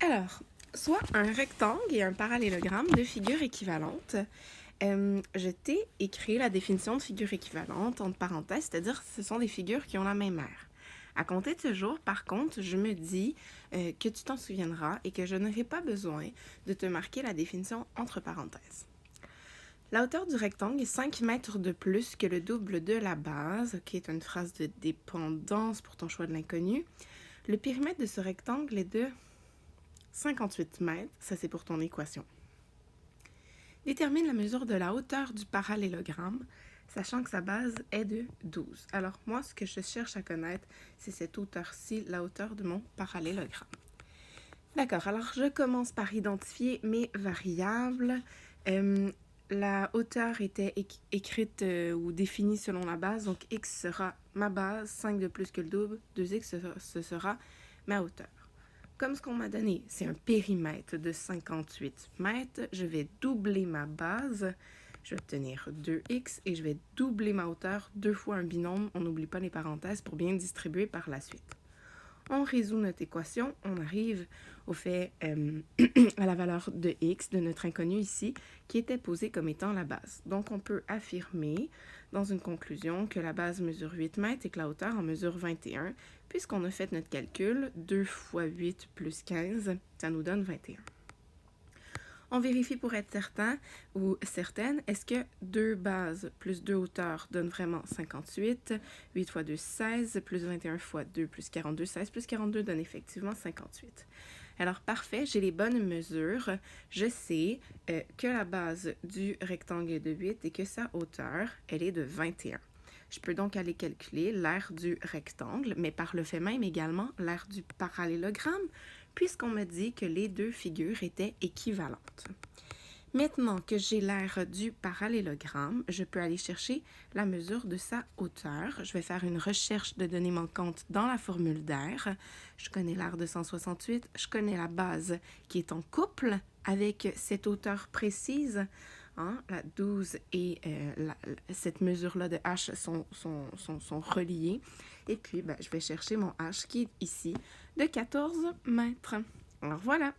Alors, soit un rectangle et un parallélogramme de figures équivalentes. Je t'ai écrit la définition de figure équivalente, entre parenthèses, c'est-à-dire que ce sont des figures qui ont la même aire. À compter de ce jour, par contre, je me dis que tu t'en souviendras et que je n'aurai pas besoin de te marquer la définition entre parenthèses. La hauteur du rectangle est 5 mètres de plus que le double de la base, qui est une phrase de dépendance pour ton choix de l'inconnu. Le périmètre de ce rectangle est de 58 mètres, ça c'est pour ton équation. Détermine la mesure de la hauteur du parallélogramme, sachant que sa base est de 12. Alors moi, ce que je cherche à connaître, c'est cette hauteur-ci, la hauteur de mon parallélogramme. D'accord, alors je commence par identifier mes variables. La hauteur était écrite ou définie selon la base, donc x sera ma base, 5 de plus que le double, 2x ce sera ma hauteur. Comme ce qu'on m'a donné, c'est un périmètre de 58 mètres, je vais doubler ma base, je vais obtenir 2x et je vais doubler ma hauteur 2 fois un binôme, on n'oublie pas les parenthèses pour bien distribuer par la suite. On résout notre équation, on arrive au fait à la valeur de x de notre inconnu ici, qui était posée comme étant la base. Donc on peut affirmer dans une conclusion que la base mesure 8 mètres et que la hauteur en mesure 21, puisqu'on a fait notre calcul, 2 fois 8 plus 15, ça nous donne 21. On vérifie pour être certain ou certaine, est-ce que 2 bases plus 2 hauteurs donne vraiment 58, 8 fois 2, 16, plus 21 fois 2 plus 42, 16 plus 42 donne effectivement 58. Alors parfait, j'ai les bonnes mesures, je sais que la base du rectangle est de 8 et que sa hauteur, elle est de 21. Je peux donc aller calculer l'aire du rectangle, mais par le fait même également l'aire du parallélogramme, puisqu'on me dit que les deux figures étaient équivalentes. Maintenant que j'ai l'aire du parallélogramme, je peux aller chercher la mesure de sa hauteur. Je vais faire une recherche de données manquantes dans la formule d'aire. Je connais l'aire de 168, je connais la base qui est en couple avec cette hauteur précise. Hein, la 12 et cette mesure-là de h sont reliées. Et puis, je vais chercher mon h qui est ici de 14 mètres. Alors voilà.